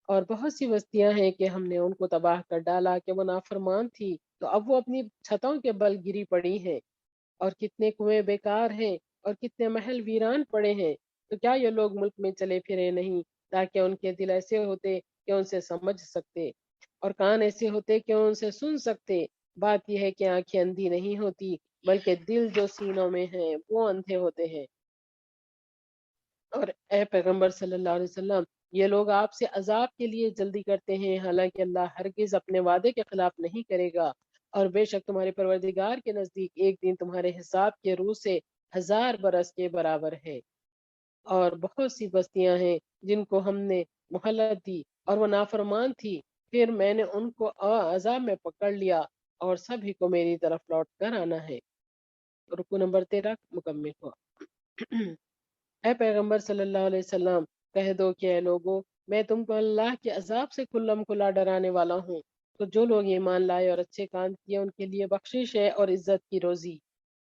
اور بہت سی بستیاں ہیں کہ ہم نے ان کو تباہ کر ڈالا کہ وہ نافرمان تھی، تو اب وہ اپنی چھتوں کے بل گری پڑی ہیں، اور کتنے کنویں بیکار ہیں اور کتنے محل ویران پڑے ہیں۔ تو کیا یہ لوگ ملک میں چلے پھرے نہیں، تاکہ ان کے دل ایسے ہوتے کہ ان سے سمجھ سکتے، اور کان ایسے ہوتے کہ ان سے سن سکتے۔ بات یہ ہے کہ آنکھیں اندھی نہیں ہوتی، بلکہ دل جو سینوں میں ہیں وہ اندھے ہوتے ہیں۔ اور اے پیغمبر صلی اللہ علیہ وسلم، یہ لوگ آپ سے عذاب کے لیے جلدی کرتے ہیں، حالانکہ اللہ ہرگز اپنے وعدے کے خلاف نہیں کرے گا، اور بے شک تمہارے پروردگار کے نزدیک ایک دن تمہارے حساب کے روح سے 1000 برس کے برابر ہے۔ اور بہت سی بستیاں ہیں جن کو ہم نے مہلت دی اور وہ نافرمان تھی، پھر میں نے ان کو عذاب میں پکڑ لیا، اور سبھی کو میری طرف لوٹ کر آنا ہے۔ رکو نمبر 13 مکمل ہوا۔ اے پیغمبر صلی اللہ علیہ وسلم، کہہ دو کہ اے لوگو، میں تم کو اللہ کے عذاب سے کھلم کھلا ڈرانے والا ہوں۔ تو جو لوگ ایمان لائے اور اچھے کام کیے ان کے لیے بخشش ہے اور عزت کی روزی،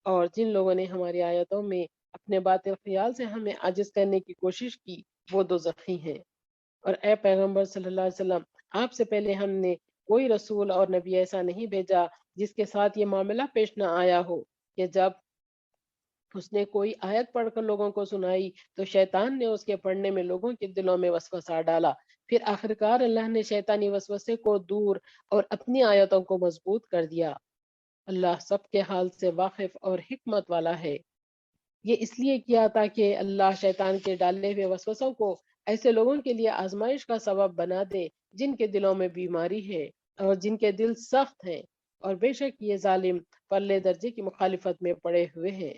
اور جن لوگوں نے ہماری آیتوں میں اپنے باطل خیال سے ہمیں عاجز کرنے کی کوشش کی وہ دوزخی ہیں۔ اور اے پیغمبر صلی اللہ علیہ وسلم، آپ سے پہلے ہم نے کوئی رسول اور نبی ایسا نہیں بھیجا جس کے ساتھ یہ معاملہ پیش نہ آیا ہو کہ جب اس نے کوئی آیت پڑھ کر لوگوں کو سنائی تو شیطان نے اس کے پڑھنے میں لوگوں کے دلوں میں وسوسہ ڈالا، پھر آخرکار اللہ نے شیطانی وسوسے کو دور اور اپنی آیتوں کو مضبوط کر دیا۔ اللہ سب کے حال سے واقف اور حکمت والا ہے۔ یہ اس لیے کیا تاکہ اللہ شیطان کے ڈالے ہوئے وسوسوں کو ایسے لوگوں کے لیے آزمائش کا سبب بنا دے جن کے دلوں میں بیماری ہے اور جن کے دل سخت ہیں، اور بے شک یہ ظالم پرلے درجے کی مخالفت میں پڑے ہوئے ہیں۔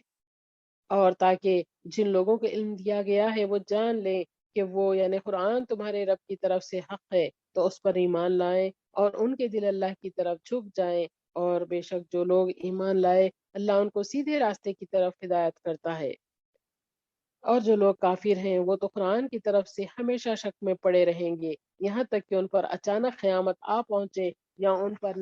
اور تاکہ جن لوگوں کو علم دیا گیا ہے وہ جان لیں کہ وہ یعنی قرآن تمہارے رب کی طرف سے حق ہے، تو اس پر ایمان لائیں اور ان کے دل اللہ کی طرف جھک جائیں، اور بے شک جو لوگ ایمان لائے اللہ ان کو سیدھے راستے کی طرف ہدایت کرتا ہے۔ اور جو لوگ کافر ہیں وہ تو قرآن کی طرف سے ہمیشہ شک میں پڑے رہیں گے، یہاں تک کہ ان پر اچانک قیامت آ پہنچے یا ان پر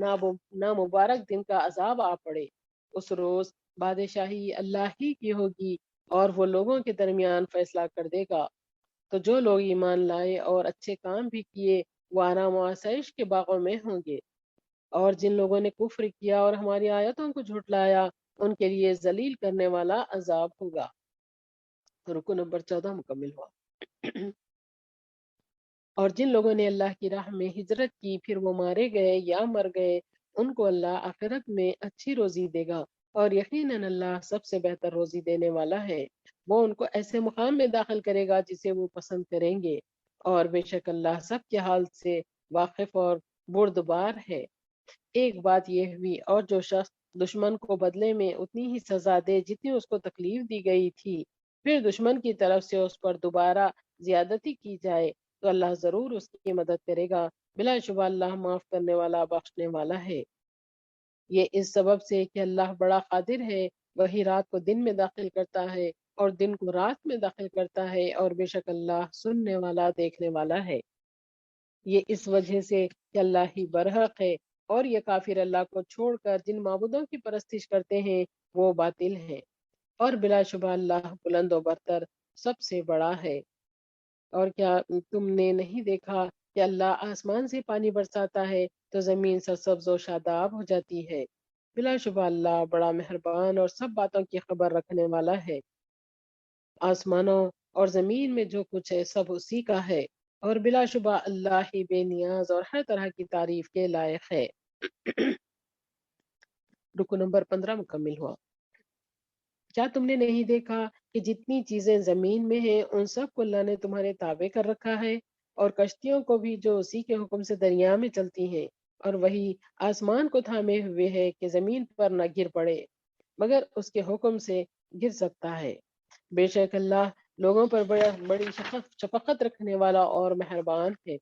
نامبارک دن کا عذاب آ پڑے۔ اس روز بادشاہی اللہ ہی کی ہوگی، اور وہ لوگوں کے درمیان فیصلہ کر دے گا۔ تو جو لوگ ایمان لائے اور اچھے کام بھی کیے وہ آرام و آسائش کے باغوں میں ہوں گے، اور جن لوگوں نے کفر کیا اور ہماری آیتوں کو جھٹلایا ان کے لیے ذلیل کرنے والا عذاب ہوگا۔ رکو نمبر 14 مکمل ہوا۔ اور جن لوگوں نے اللہ کی راہ میں ہجرت کی پھر وہ مارے گئے یا مر گئے، ان کو اللہ آخرت میں اچھی روزی دے گا، اور یقیناً اللہ سب سے بہتر روزی دینے والا ہے۔ وہ ان کو ایسے مقام میں داخل کرے گا جسے وہ پسند کریں گے، اور بے شک اللہ سب کے حال سے واقف اور بردبار ہے۔ ایک بات یہ ہوئی، اور جو شخص دشمن کو بدلے میں اتنی ہی سزا دے جتنی اس کو تکلیف دی گئی تھی، پھر دشمن کی طرف سے اس پر دوبارہ زیادتی کی جائے تو اللہ ضرور اس کی مدد کرے گا، بلا شبہ اللہ معاف کرنے والا بخشنے والا ہے۔ یہ اس سبب سے کہ اللہ بڑا قادر ہے، وہی رات کو دن میں داخل کرتا ہے اور دن کو رات میں داخل کرتا ہے، اور بے شک اللہ سننے والا دیکھنے والا ہے۔ یہ اس وجہ سے کہ اللہ ہی برحق ہے، اور یہ کافر اللہ کو چھوڑ کر جن معبودوں کی پرستش کرتے ہیں وہ باطل ہیں، اور بلا شبہ اللہ بلند و برتر سب سے بڑا ہے۔ اور کیا تم نے نہیں دیکھا کہ اللہ آسمان سے پانی برساتا ہے تو زمین سرسبز و شاداب ہو جاتی ہے؟ بلا شبہ اللہ بڑا مہربان اور سب باتوں کی خبر رکھنے والا ہے۔ آسمانوں اور زمین میں جو کچھ ہے سب اسی کا ہے، اور بلا شبہ اللہ ہی بے نیاز اور ہر طرح کی تعریف کے لائق ہے۔ رکو نمبر 15 مکمل ہوا۔ کیا تم نے نہیں دیکھا کہ جتنی چیزیں زمین میں ہیں ان سب کو اللہ نے تمہارے تابع کر رکھا ہے، اور کشتیوں کو بھی جو اسی کے حکم سے دریا میں چلتی ہیں، اور وہی آسمان کو تھامے ہوئے ہے کہ زمین پر نہ گر پڑے مگر اس کے حکم سے گر سکتا ہے۔ بے شک اللہ لوگوں پر بڑی شفقت رکھنے والا اور مہربان ہے۔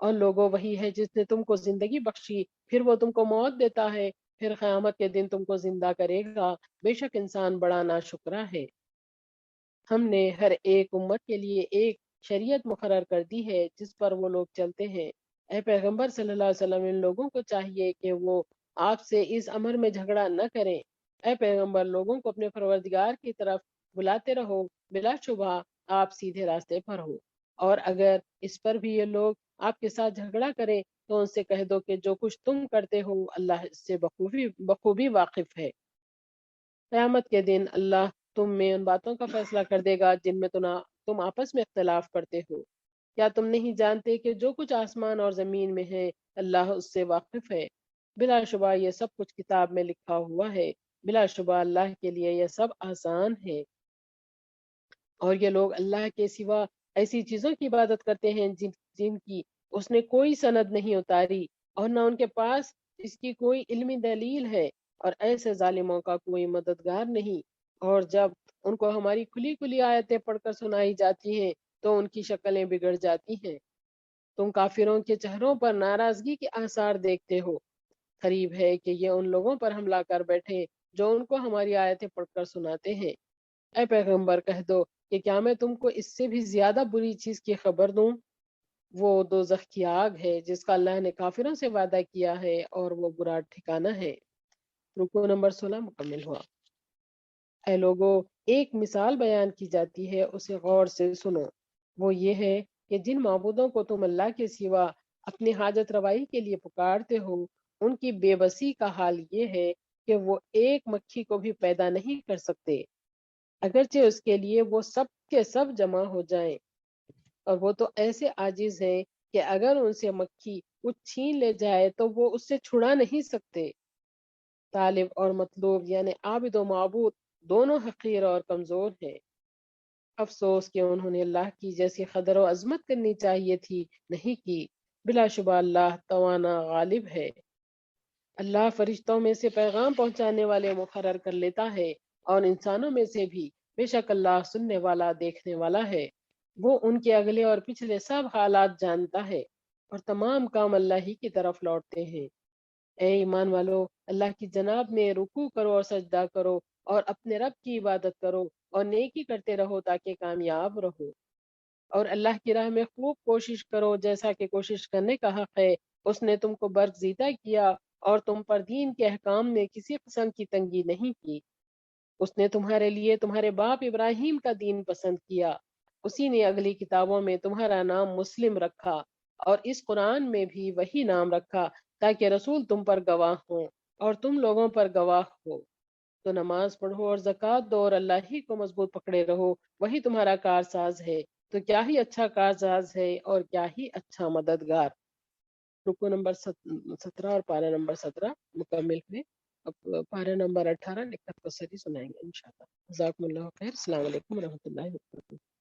اور لوگوں وہی ہے جس نے تم کو زندگی بخشی، پھر وہ تم کو موت دیتا ہے، پھر قیامت کے دن تم کو زندہ کرے گا۔ بے شک انسان بڑا ناشکرا ہے۔ ہم نے ہر ایک امت کے لیے ایک شریعت مقرر کر دی ہے جس پر وہ لوگ چلتے ہیں۔ اے پیغمبر صلی اللہ علیہ وسلم، ان لوگوں کو چاہیے کہ وہ آپ سے اس امر میں جھگڑا نہ کریں۔ اے پیغمبر، لوگوں کو اپنے پروردگار کی طرف بلاتے رہو، بلا شبہ آپ سیدھے راستے پر ہو۔ اور اگر اس پر بھی یہ لوگ آپ کے ساتھ جھگڑا کریں تو ان سے کہہ دو کہ جو کچھ تم کرتے ہو اللہ اس سے بخوبی واقف ہے۔ قیامت کے دن اللہ تم میں ان باتوں کا فیصلہ کر دے گا جن میں تم آپس میں اختلاف کرتے ہو۔ کیا تم نہیں جانتے کہ جو کچھ آسمان اور زمین میں ہے اللہ اس سے واقف ہے؟ بلا شبہ یہ سب کچھ کتاب میں لکھا ہوا ہے۔ بلا شبہ اللہ کے لیے یہ سب آسان ہے۔ اور یہ لوگ اللہ کے سوا ایسی چیزوں کی عبادت کرتے ہیں جن کی اس نے کوئی سند نہیں اتاری، اور نہ ان کے پاس اس کی کوئی علمی دلیل ہے، اور ایسے ظالموں کا کوئی مددگار نہیں۔ اور جب ان کو ہماری کھلی کھلی آیتیں پڑھ کر سنائی جاتی ہیں تو ان کی شکلیں بگڑ جاتی ہیں۔ تم کافروں کے چہروں پر ناراضگی کے آثار دیکھتے ہو۔ قریب ہے کہ یہ ان لوگوں پر حملہ کر بیٹھے جو ان کو ہماری آیتیں پڑھ کر سناتے ہیں۔ اے پیغمبر، کہہ دو کہ کیا میں تم کو اس سے بھی زیادہ بری چیز کی خبر دوں؟ وہ دوزخ کی آگ ہے جس کا اللہ نے کافروں سے وعدہ کیا ہے، اور وہ برا ٹھکانہ ہے۔ رکو نمبر 16 مکمل ہوا۔ اے لوگو، ایک مثال بیان کی جاتی ہے، اسے غور سے سنو۔ وہ یہ ہے کہ جن معبودوں کو تم اللہ کے سوا اپنی حاجت روائی کے لیے پکارتے ہو، ان کی بے بسی کا حال یہ ہے کہ وہ ایک مکھی کو بھی پیدا نہیں کر سکتے، اگرچہ اس کے لیے وہ سب کے سب جمع ہو جائیں۔ اور وہ تو ایسے عاجز ہیں کہ اگر ان سے مکھی کچھ چھین لے جائے تو وہ اس سے چھڑا نہیں سکتے۔ طالب اور مطلوب یعنی عابد و معبود دونوں حقیر اور کمزور ہیں۔ افسوس کہ انہوں نے اللہ کی جیسی قدر و عظمت کرنی چاہیے تھی، نہیں کی۔ بلا شبہ اللہ توانا غالب ہے۔ اللہ فرشتوں میں سے پیغام پہنچانے والے مقرر کر لیتا ہے، اور انسانوں میں سے بھی۔ بے شک اللہ سننے والا دیکھنے والا ہے۔ وہ ان کے اگلے اور پچھلے سب حالات جانتا ہے، اور تمام کام اللہ ہی کی طرف لوٹتے ہیں۔ اے ایمان والو، اللہ کی جناب میں رکوع کرو اور سجدہ کرو، اور اپنے رب کی عبادت کرو، اور نیکی کرتے رہو تاکہ کامیاب رہو۔ اور اللہ کی راہ میں خوب کوشش کرو جیسا کہ کوشش کرنے کا حق ہے۔ اس نے تم کو برگزیدہ کیا، اور تم پر دین کے احکام میں کسی قسم کی تنگی نہیں کی۔ اس نے تمہارے لیے تمہارے باپ ابراہیم کا دین پسند کیا۔ اسی نے اگلی کتابوں میں تمہارا نام مسلم رکھا، اور اس قرآن میں بھی وہی نام رکھا تاکہ رسول تم پر گواہ ہوں اور تم لوگوں پر گواہ ہو۔ تو نماز پڑھو اور زکوٰۃ دو، اور اللہ ہی کو مضبوط پکڑے رہو، وہی تمہارا کارساز ہے۔ تو کیا ہی اچھا کارساز ہے اور کیا ہی اچھا مددگار۔ رکو نمبر 17 اور پارہ نمبر 17 مکمل ہوئے۔ اب پارہ نمبر 18 لکھت کو سری سنائیں گے انشاءاللہ۔ جزاکم اللہ خیر۔ السلام علیکم ورحمۃ اللہ وبرکاتہ۔